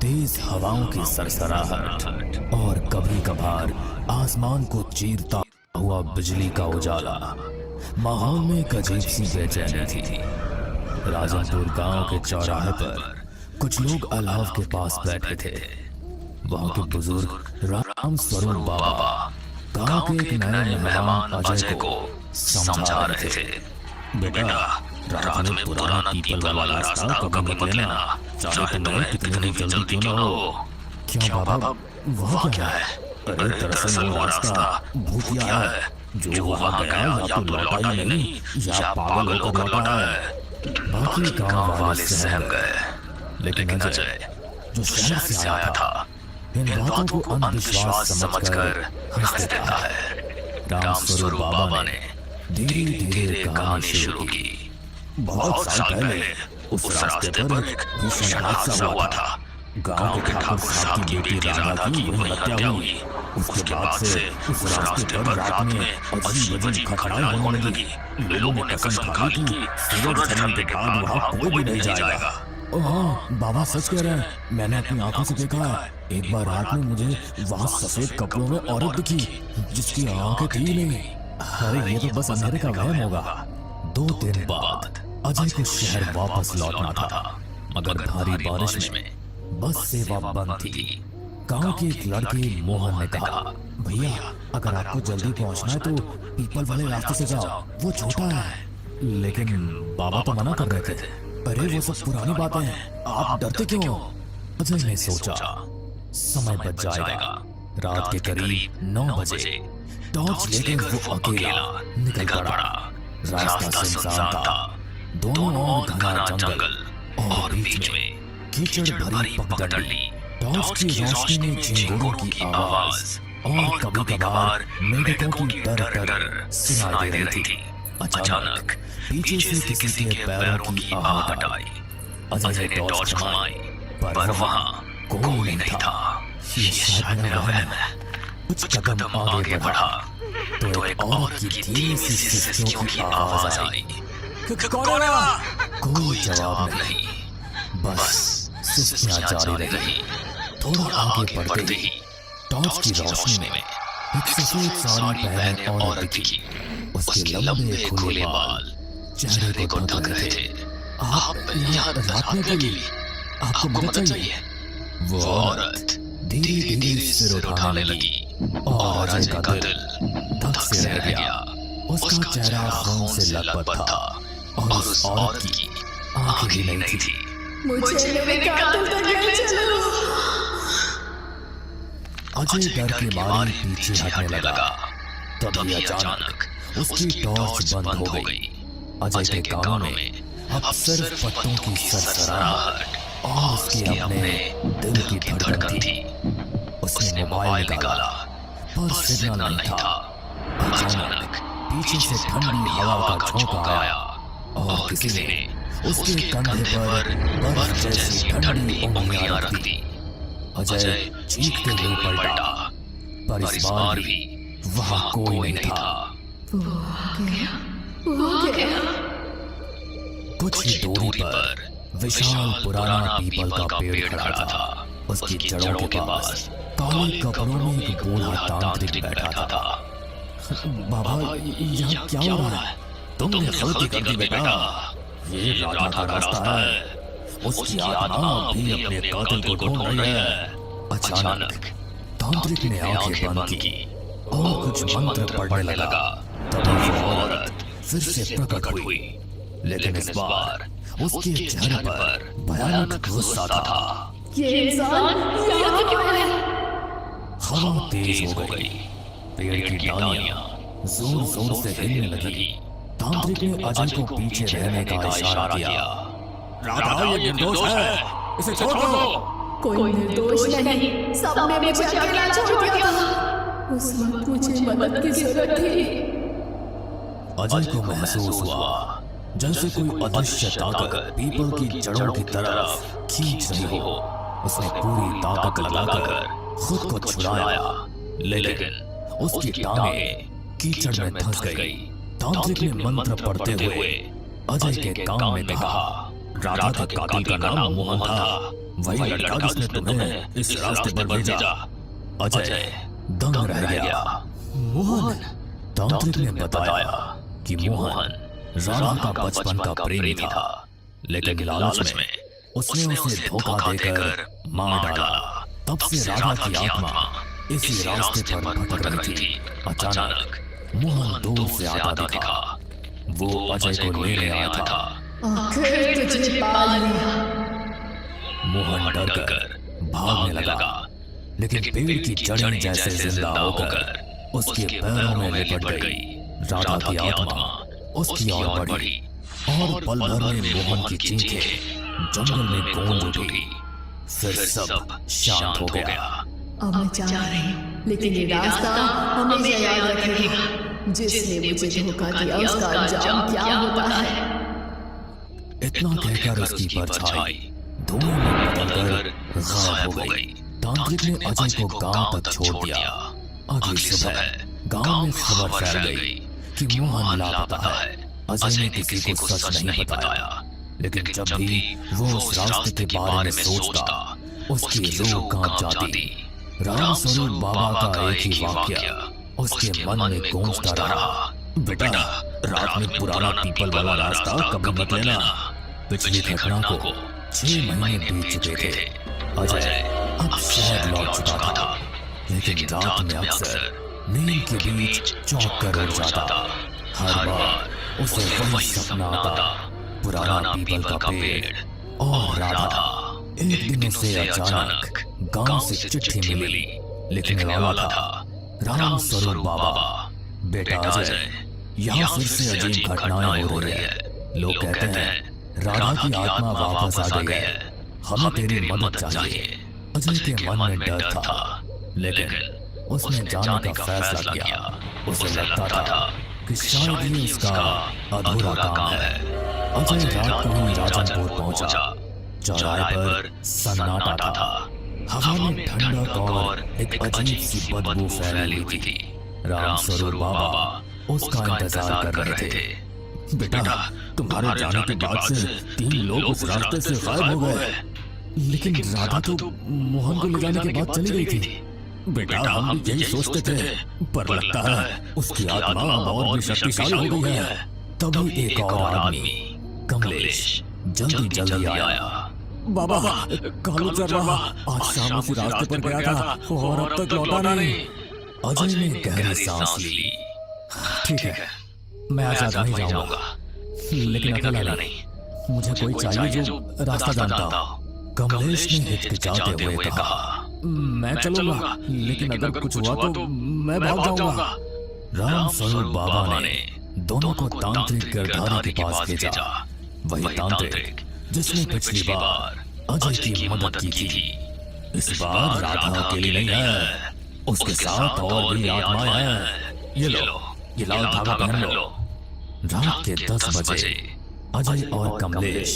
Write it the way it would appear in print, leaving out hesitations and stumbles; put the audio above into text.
तेज हवाओं की सरसराहट और कभी कभार आसमान को चीरता हुआ बिजली का उजाला, माहौल में एक अजीब सी बेचैनी थी। राजनपुर गांव के चौराहे पर कुछ लोग अलाव के पास बैठे थे। वहां के बुजुर्ग राम स्वरूप बाबा गांव के एक नए मेहमान अजय को समझा रहे थे। बेटा, रात में पुराना पीपल वाला रास्ता कभी मत लेना, चाहे तुम्हें कितनी जल्दी क्यों न हो। क्यों बाबा, वह क्या है? अरे दरअसल वो रास्ता भूतिया है। जो वहां गया या तो लौटा ही नहीं या पागल होकर लौटा है। बाकी गांव वाले सहम गए, लेकिन अजय जो शहर से आया था इन बातों को अंधविश्वास समझकर हंस देता है। राम स्वरूप बाबा ने धीरे धीरे कहानी शुरू की। बहुत साल पहले उस रास्ते पर एक भीषण हादसा हुआ था। गांव के ठाकुर साहब की बेटी राधा की वहीं हत्या हुई। उसके बाद से उस रास्ते पर रात में अजीब अजीब घटनाएं होने लगी। लोगों ने कसम खा ली कि सूरज ढलने के बाद वहां कोई भी नहीं जाएगा। हाँ बाबा, सच कह रहे हैं। मैंने अपनी आंखों से देखा है। एक बार रात में मुझे वहाँ सफेद कपड़ों में औरत दिखी जिसकी आंखें थी नहीं। अरे ये तो बस अंधेरे का वहम होगा। 2 दिन बाद अजय को शहर वापस लौटना था, मगर भारी बारिश में बस सेवा बंद थी। गांव के एक लड़के मोहन ने कहा, भैया अगर आपको जल्दी पहुंचना है तो पीपल वाले रास्ते से जाओ, वो छोटा है। लेकिन बाबा तो मना कर रहे थे। अरे वो सब पुरानी बातें हैं, आप डरते क्यों? अजय ने सोचा समय बच जाएगा। रात के करीब 9 बजे टॉर्च लेकर वो अकेला निकल पड़ा। रास्ता सुनसान था, दोनों ओर घना जंगल और बीच में कीचड़ भरी पगडंडी। टॉर्च की रोशनी में झिंगुरों की आवाज और कभी कभार मेढकों की डर सुनाई दे रही थी। अचानक पीछे से किसी के पैरों की आहट आई। अजय ने टॉर्च घुमाई, पर वहां कोई नहीं था। ये शायद मेरा वहम है। कुछ कदम आगे बढ़ा तो एक औरत की धीमी सी सिसकियों की आवाज आई। कौन है वहां? कोई जवाब नहीं, बस सिसकियां जारी रही। थोड़ा आगे बढ़ते ही टॉर्च की रोशनी में एक सफेद साड़ी पहने औरत दिखी। उसके लंबे खुले बाल चेहरे को ढक रहे थे। आप यहाँ रात में गई? आपको मदद चाहिए? वो औरत धीरे धीरे सिर उठाने लगी और अजय का दिल धक से रह गया। उसका चेहरा खून से लथपथ था और उस औरत की आंखें भी नहीं थी। मुझे मेरे कातिल तक ले चलो। अजय डर के मारे पीछे हटने लगा। तभी अचानक उसकी टॉर्च बंद हो गई। अजय के कानों में अब सिर्फ पत्तों की सरसराहट और उसके अपने दिल की धड़कन थी। उसने मोबाइल निकाला, पर सिग्नल नहीं था। अचानक पीछे से ठंडी हवा का झोंका आया और किसी ने उसके कंधे पर बर्फ जैसी ठंडी उंगलियां रख दी। अजय चीखते हुए पलटा, पर इस बार भी वहां कोई नहीं था। वो आ गया। कुछ ही दूरी पर विशाल पुराना पीपल का पेड़ खड़ा था। उसकी जड़ों के पास काले कपड़ों में एक बूढ़ा तांत्रिक बैठा था। बाबा, यहाँ क्या हो रहा है? तुमने गलती कर दी बेटा। ये राधा का रास्ता है। उसकी आत्मा भी अपने कातिल को ढूंढ रही है। अचानक तांत्रिक ने आंखें बंद की और कुछ मंत्र पढ़ने लगा। तभी वो औरत फिर से प्रकट हुई, लेकिन इस बार उसके चेहरे पर भयानक गुस्सा था। ये इंसान यहाँ क्यों है? हवा तेज हो गई, पेड़ की डालियां जोर जोर से हिलने लगी। तांत्रिक ने अजय को पीछे रहने का इशारा किया। राधा ये निर्दोष है, इसे छोड़ दो। कोई निर्दोष नहीं, सबने मुझे अकेला छोड़ दिया। उस वक्त मुझे मदद की जरूरत थी। अजय को महसूस हुआ जैसे कोई अदृश्य ताकत पीपल की जड़ों की तरफ खींच रही हो। उसने पूरी ताकत लगाकर खुद को छुड़ाया, लेकिन उसकी टांगें कीचड़ में फंस गई। तांत्रिक ने मंत्र पढ़ते हुए अजय के कान में कहा, राधा के कातिल का नाम मोहन था। वही लड़का जिसने तुम्हें इस रास्ते पर भेजा। अजय दंग रह गया। मोहन, तांत्रिक ने बताया कि मोहन राधा का बचपन का प्रेमी था, लेकिन लालच में उसने उसे धोखा देकर मार डाला। तब से राधा की आत्मा इसी रास्ते पर भटक रही थी। अचानक मोहन दूर से आता दिखा। वो अजय को लेने आया था। आखिर तुझे पा लिया। मोहन डर कर भागने लगा, लेकिन पेड़ की जड़ें जैसे जिंदा होकर उसके पैरों में लिपट गई। राधा की आत्मा उसकी ओर बढ़ी और पल भर में मोहन की चीखें जंगल में गूंज उठी। फिर सब शांत हो गया। अब मैं जा रही हूँ, लेकिन ये रास्ता हमेशा याद रखेगा। जिसने मुझे धोखा दिया उसका अंजाम क्या होता है। इतना कहकर उसकी परछाई धुएं में बदलकर गायब हो गई। तांत्रिक ने अजय को गांव तक छोड़ दिया। अगली सुबह गांव में खबर फैल गई कि मोहन लापता है। अजय ने किसी को सच नहीं बताया, लेकिन जब भी वो उस रास्ते के बारे में सोचता, उसकी रूह कांप जाती। राम स्वरूप बाबा का एक ही वाक्य उसके मन में गूंजता रहा। बेटा, रात में पुराना पीपल वाला रास्ता कभी मत लेना। पिछली घटना को 6 महीने बीत चुके थे। अजय अब शहर लौट चुका था, लेकिन रात में अक्सर नींद के बीच चौंक कर उठ जाता। हर बार उसे वही सपना आता, पुराना पीपल का पेड़ और राधा। एक दिन उसे अचानक गांव से चिट्ठी मिली। लिखने वाला था राम स्वरूप बाबा। बेटा अजय, यहाँ फिर से अजीब घटनाएं हो रही है। लोग कहते हैं राधा की आत्मा वापस आ गई है। हमें तेरी मदद चाहिए। अजय के मन में डर था, लेकिन उसने जाने का फैसला किया। उसे लगता था कि शायद ये उसका अधूरा काम है। अजय रात को ही राजनपुर पहुंचा। चौराहे पर सन्नाटा था। हवा में ठंडक और एक अजीब सी बदबू फैली हुई थी। राम स्वरूप बाबा उसका इंतजार कर रहे थे। बेटा, तुम्हारे जाने के बाद से 3 लोग उस रास्ते से गायब हो गए, लेकिन राधा तो मोहन को ले जाने के बाद चली गई थी। बेटा, हम भी यही सोचते थे, पर लगता है उसकी आत्मा और भी शक्तिशाली हो गई है। तभी एक और आदमी, कमलेश, जल्दी आया। बाबा, कालू चरवाहा आज शाम उसी रास्ते पर गया था और अब तक लौटा नहीं। अजय ने गहरी सांस ली। ठीक है, मैं आजाद नहीं जाऊंगा, लेकिन अकेला नहीं। मुझे कोई चाहिए जो रास्ता जानता हो। कमलेश ने हिचकिचाते हुए कहा। मैं चलूंगा, लेकिन अगर कुछ हुआ तो मैं भाग जाऊंगा। राम स्वरूप बाबा ने दोनों को तांत्रिक गिरधारी के पास भेजा। वही तांत्रिक जिसने पिछली बार अजय की मदद की थी। इस बार राधा अकेली नहीं है, उसके साथ और भी आत्माएं हैं। ये लो, ये लाल धागा पहन लो। रात के 10 बजे अजय और कमलेश